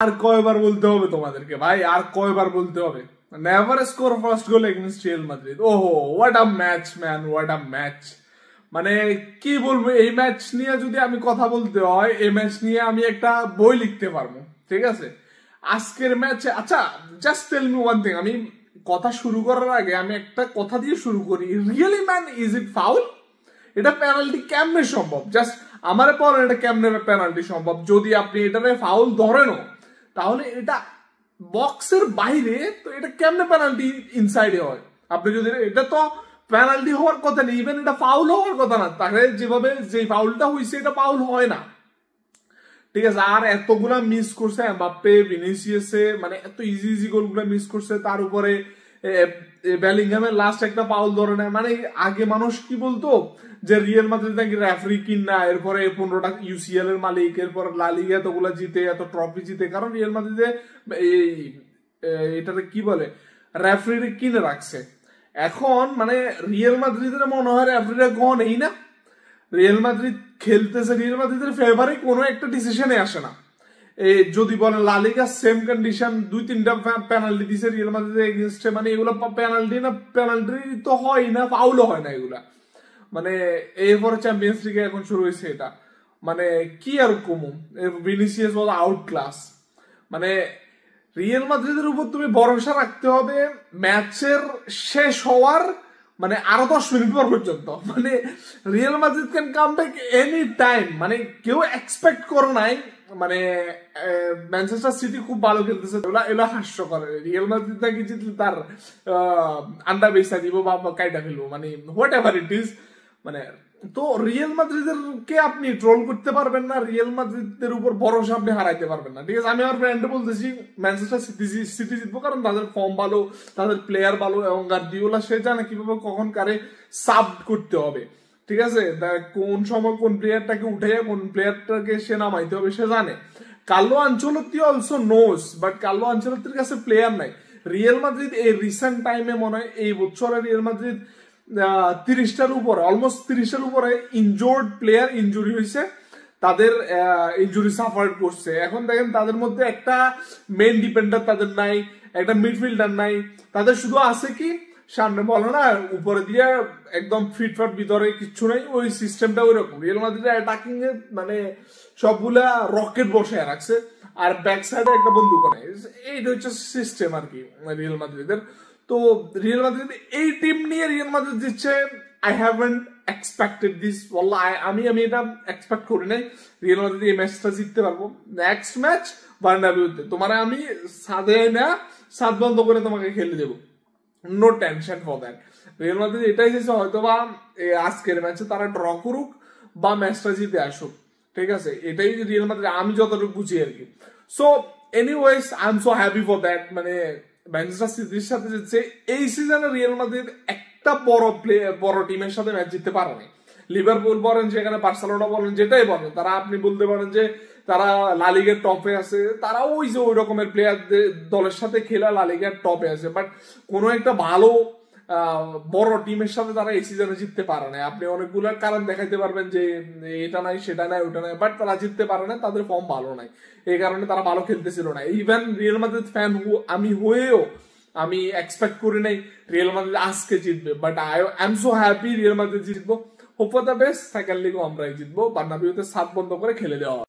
আর কয়বার বলতে হবে তোমাদেরকে ভাই, আর কয়বার বলতে হবে? Never score first goal against Real Madrid. ওহো, what a match man, what a match. মানে কি বলবো, এই ম্যাচ নিয়ে যদি আমি কথা বলতে হয়, এই ম্যাচ নিয়ে আমি একটা বই লিখতে পারবো। ঠিক আছে, আজকের ম্যাচে আচ্ছা just tell me one thing. আমি কথা শুরু করার আগে আমি একটা কথা দিয়ে শুরু করি। Really man, is it foul? এটা পেনাল্টি কেমনে সম্ভব? জাস্ট আমার পর এটা কেমনে পেনাল্টি সম্ভব? যদি আপনি এটারে ফাউল ধরেনও, তাহলে এটা বক্সের বাইরে, তো এটা কেমনে পেনাল্টি ইনসাইডে হয়? আপনি যদি, এটা তো পেনাল্টি হওয়ার কথা নেই, ইভেন এটা ফাউল হওয়ার কথা না। তাহলে যেভাবে যে ফাউলটা হয়েছে এটা ফাউল হয় না। ঠিক আছে, আর এতগুলা মিস করছে এমবাপ্পে, ভিনিসিয়াসে, মানে এত ইজি ইজি গোলগুলা মিস করছে। তার উপরে বেলিংহামের লাস্ট একটা ফাউল ধরে নেয়। মানে আগে মানুষ কি বলতো যে রিয়াল মাদ্রিদ নাকি রেফারি কিনা, এরপরে 15টা ইউসিএল এর মালিক, এরপর লা লিগা এতগুলা জিতে, এত ট্রফি জিতে, কারণ রিয়াল মাদ্রিদে এই এটাকে কি বলে, রেফারি কিনে রাখছে। এখন মানে রিয়াল মাদ্রিদের মনে হয় রেফারিরা গন এই না, রিয়াল মাদ্রিদ খেলতেছে, রিয়াল মাদ্রিদের ফেভারে কোনো একটা ডিসিশনে আসে না। যদি বলেন লা লিগা সেম কন্ডিশন, 2-3টা পেনাল্টি দিছে রিয়াল মাদ্রিদের এগেইনস্টে, মানে এগুলো পেনাল্টি না, পেনাল্টি তো হয় না, ফাউলও হয় না এগুলা। মানে এরপরে চ্যাম্পিয়ন্স লিগে এখন শুরু হয়েছে এটা। মানে কি আর কমু, ভিনিসিয়াস ওয়াজ আউট ক্লাস। মানে রিয়াল মাদ্রিদের উপর তুমি ভরসা রাখতে হবে ম্যাচের শেষ হওয়ার মানে আরো 10 মিনিট পর পর্যন্ত। মানে Real Madrid can come back any time. মানে কেউ এক্সপেক্ট করে নাই। মানে ম্যানচেস্টার সিটি খুব ভালো খেলতেছে, এগুলা হাস্যকর। রিয়াল মাদ্রিদ নাকি জিতলে তার আন্ডা বেসা দিব বা কাইটা ফেলবো, মানে হোয়াট এভার ইট ইজ। মানে তো রিয়াল মাদ্রিদের কে আপনি ট্রোল করতে পারবেন না, রিয়াল মাদ্রিদের উপর ভরসা আপনি হারাইতে পারবেন না। ঠিক আছে, আমি আমার ফ্রেন্ডে বলতেছি ম্যানচেস্টার সিটি জিতবো, কারণ তাদের ফর্ম ভালো, তাদের প্লেয়ার ভালো, এবং গার্দিওলা সে জানে কিভাবে কখন কারে সাব করতে হবে। ঠিক আছে, কোন সময় কোন প্লেয়ারটাকে উঠে কোন প্লেয়ারটাকে সে নামাইতে হবে সে জানে। Carlo Ancelotti also knows, but Carlo আনচেলত্তির কাছে প্লেয়ার নাই। রিয়াল মাদ্রিদ এই রিসেন্ট টাইমে মনে হয় এই বছরে রিয়াল মাদ্রিদ 30টার উপরে, অলমোস্ট 30টার উপরে ইনজোর্ড প্লেয়ার ইনজুরি হয়েছে, তাদের ইনজুরি সাফার করছে। এখন দেখেন তাদের মধ্যে একটা মেন ডিপেন্ডার তাদের নাই, একটা মিডফিল্ডার নাই, তাদের শুধু আছে কি সামনে বলো না, উপরে দিয়ে একদম ফিটফাট, ভিতরে কিচ্ছু নাই। ওই সিস্টেমটা ওই রকম। রিয়াল মাদ্রিদের অ্যাটাকিং এ মানে সবগুলা রকেট বসে রাখছে, আর ব্যাক সাইডে একটা বন্দুক নেই। এইটা হচ্ছে সিস্টেম আর কি রিয়াল মাদ্রিদের। তো রিয়াল মাদ্রিদ এই টিম নিয়ে রিয়াল মাদ্রিদ দিচ্ছে, আই হ্যাভেন্ট এক্সপেক্টেড দিস। ওয়াল্লাহ আমি এটা এক্সপেক্ট করি নাই রিয়াল মাদ্রিদ এই ম্যাচটা জিততে পারবো। নেক্সট ম্যাচ বার্নাবিউতে তোমার আমি সাদে না, সাত বন্ধ করে তোমাকে খেলে দেবো, no tension for that. Real Madrid এটাই চাইছে, হয়তোবা আজকের ম্যাচে তারা ড্র করুক বা ম্যাচটা জিতে আসুক। ঠিক আছে, এটাই রিয়াল মাদ্রিদ আমি যতটুকু বুঝি আর কি। So anyways I am so happy for that. মানে ম্যানচেস্টার সিটির সাথে জিতছে। এই সিজনে রিয়াল মাদ্রিদ একটা বড় টিমের সাথে ম্যাচ জিততে পারেনি। লিভারপুল বলেন, সেখানে বার্সেলোনা বলেন, যেটাই বলেন, তারা আপনি বলতে পারেন যে তারা লা লিগার টপে আছে, তারা ওই যে ওই রকমের প্লেয়ার দলের সাথে খেলা লা লিগার টপে আছে। বাট কোনো একটা ভালো বড় টিমের সাথে তারা এই সিজনে জিততে পারে না। আপনি অনেকগুলো কারণ দেখাইতে পারবেন যে এটা নাই, সেটা নাই, ওটা নাই, বাট তারা জিততে পারে না, তাদের ফর্ম ভালো নাই, এই কারণে তারা ভালো খেলতেছিল না। ইভেন রিয়াল মাদ্রিদ ফ্যান আমি হয়েও আমি এক্সপেক্ট করি নাই রিয়াল মাদ্রিদ আজকে জিতবে। But I am so happy Real Madrid জিতবো। Hope for the best, second লিগও আমরাই জিতবো, বার্নাবিউতে 7 বন্ধ করে খেলে দেওয়া।